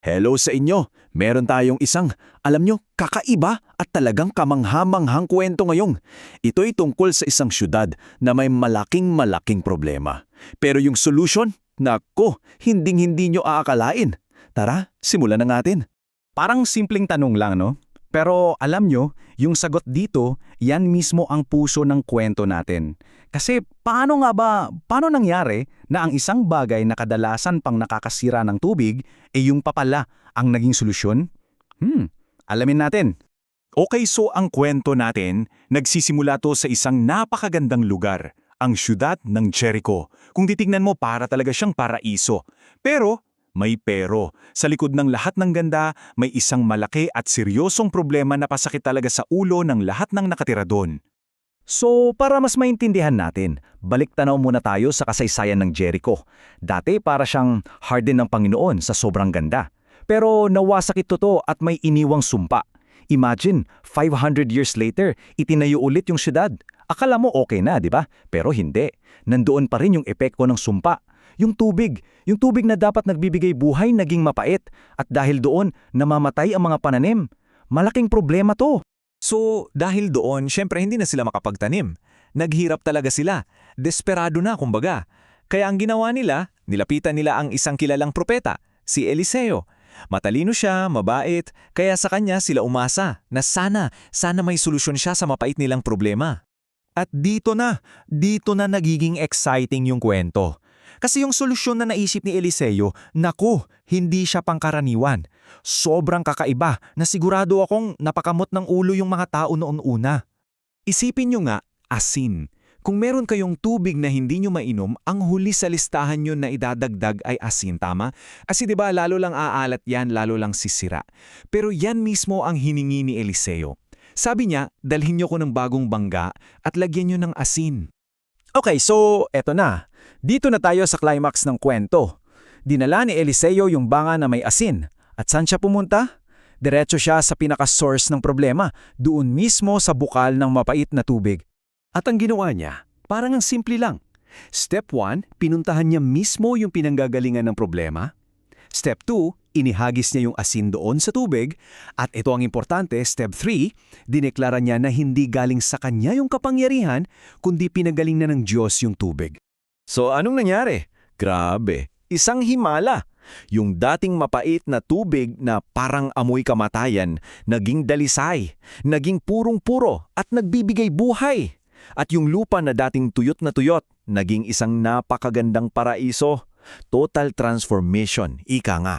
Hello sa inyo! Meron tayong isang, alam nyo, kakaiba at talagang kamangha-manghang kwento ngayong. Ito'y tungkol sa isang syudad na may malaking problema. Pero yung solution, nako, hinding-hindi nyo aakalain. Tara, simulan na natin. Parang simpleng tanong lang, no? Pero alam nyo, yung sagot dito, yan mismo ang puso ng kwento natin. Kasi paano nangyari na ang isang bagay na kadalasan pang nakakasira ng tubig, yung papala ang naging solusyon? Alamin natin. Okay, so ang kwento natin, nagsisimula to sa isang napakagandang lugar, ang siyudad ng Jericho. Kung titignan mo, para talaga siyang paraiso. Pero, may pero. Sa likod ng lahat ng ganda, may isang malaki at seryosong problema na pasakit talaga sa ulo ng lahat ng nakatira doon. So, para mas maintindihan natin, balik tanaw muna tayo sa kasaysayan ng Jericho. Dati para siyang harden ng Panginoon sa sobrang ganda. Pero nawasak ito at may iniwang sumpa. Imagine, 500 years later, itinayo ulit yung syudad. Akala mo okay na, di ba? Pero hindi. Nandoon pa rin yung epekto ng sumpa. Yung tubig na dapat nagbibigay buhay naging mapait at dahil doon namamatay ang mga pananim. Malaking problema to. So, dahil doon, syempre hindi na sila makapagtanim. Naghirap talaga sila. Desperado na, kumbaga. Kaya ang ginawa nila, nilapitan nila ang isang kilalang propeta, si Eliseo. Matalino siya, mabait, kaya sa kanya sila umasa na sana may solusyon siya sa mapait nilang problema. At dito na nagiging exciting yung kwento. Kasi yung solusyon na naisip ni Eliseo, naku, hindi siya pangkaraniwan. Sobrang kakaiba na sigurado akong napakamot ng ulo yung mga tao noon una. Isipin nyo nga, asin. Kung meron kayong tubig na hindi nyo mainom, ang huli sa listahan nyo na idadagdag ay asin, tama? Kasi diba lalo lang aalat yan, lalo lang sisira. Pero yan mismo ang hiningi ni Eliseo. Sabi niya, dalhin nyo ko ng bagong bangga at lagyan nyo ng asin. Okay, so eto na. Dito na tayo sa climax ng kwento. Dinala ni Eliseo yung banga na may asin. At saan siya pumunta? Diretso siya sa pinaka-source ng problema, doon mismo sa bukal ng mapait na tubig. At ang ginawa niya, parang ang simple lang. Step 1, pinuntahan niya mismo yung pinanggagalingan ng problema. Step 2, inihagis niya yung asin doon sa tubig. At ito ang importante, Step 3, dineklara niya na hindi galing sa kanya yung kapangyarihan, kundi pinagaling na ng Diyos yung tubig. So anong nangyari? Grabe, isang himala. Yung dating mapait na tubig na parang amoy kamatayan, naging dalisay, naging purong-puro at nagbibigay buhay. At yung lupa na dating tuyot na tuyot, naging isang napakagandang paraiso. Total transformation, ika nga.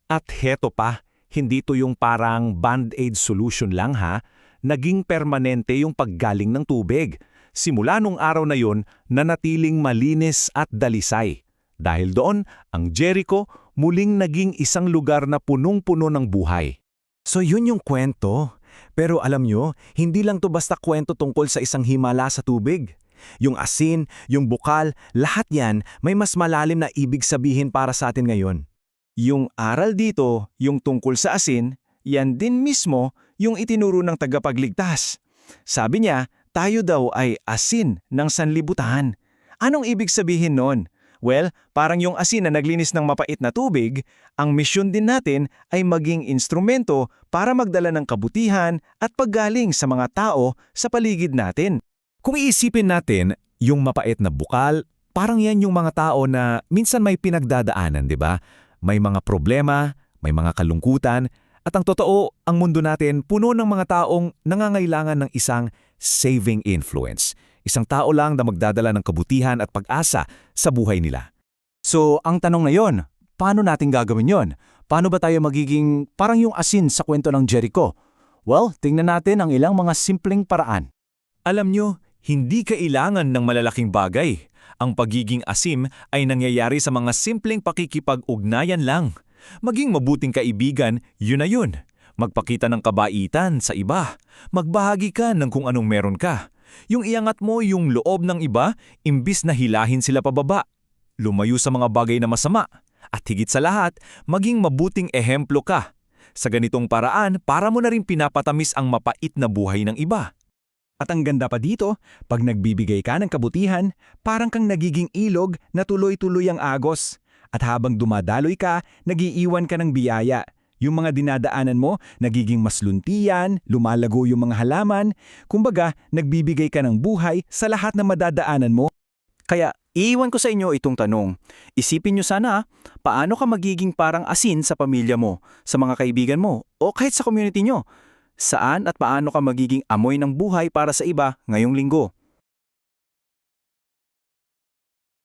At heto pa, hindi to yung parang band-aid solution lang ha, naging permanente yung paggaling ng tubig. Simula nung araw na yun, nanatiling malinis at dalisay. Dahil doon, ang Jericho muling naging isang lugar na punong-puno ng buhay. So yun yung kwento. Pero alam nyo, hindi lang to basta kwento tungkol sa isang himala sa tubig. Yung asin, yung bukal, lahat yan may mas malalim na ibig sabihin para sa atin ngayon. Yung aral dito, yung tungkol sa asin, yan din mismo yung itinuro ng tagapagligtas. Sabi niya, tayo daw ay asin ng sanlibutan. Anong ibig sabihin nun? Well, parang yung asin na naglinis ng mapait na tubig, ang misyon din natin ay maging instrumento para magdala ng kabutihan at paggaling sa mga tao sa paligid natin. Kung iisipin natin, yung mapait na bukal, parang yan yung mga tao na minsan may pinagdadaanan, di ba? May mga problema, may mga kalungkutan, at ang totoo, ang mundo natin puno ng mga taong nangangailangan ng isang saving influence. Isang tao lang na magdadala ng kabutihan at pag-asa sa buhay nila. So, ang tanong na yon, paano natin gagawin yon? Paano ba tayo magiging parang yung asin sa kwento ng Jericho? Well, tingnan natin ang ilang mga simpleng paraan. Alam nyo, hindi kailangan ng malalaking bagay. Ang pagiging asim ay nangyayari sa mga simpleng pakikipag-ugnayan lang. Maging mabuting kaibigan, yun na yun. Magpakita ng kabaitan sa iba. Magbahagi ka ng kung anong meron ka. Yung iangat mo yung loob ng iba, imbis na hilahin sila pababa. Lumayo sa mga bagay na masama. At higit sa lahat, maging mabuting ehemplo ka. Sa ganitong paraan, para mo na rin pinapatamis ang mapait na buhay ng iba. At ang ganda pa dito, pag nagbibigay ka ng kabutihan, parang kang nagiging ilog na tuloy-tuloy ang agos. At habang dumadaloy ka, nagiiwan ka ng biyaya. Yung mga dinadaanan mo, nagiging mas luntian, lumalago yung mga halaman. Kumbaga, nagbibigay ka ng buhay sa lahat na madadaanan mo. Kaya, iiwan ko sa inyo itong tanong. Isipin nyo sana, paano ka magiging parang asin sa pamilya mo, sa mga kaibigan mo, o kahit sa community nyo? Saan at paano ka magiging amoy ng buhay para sa iba ngayong linggo?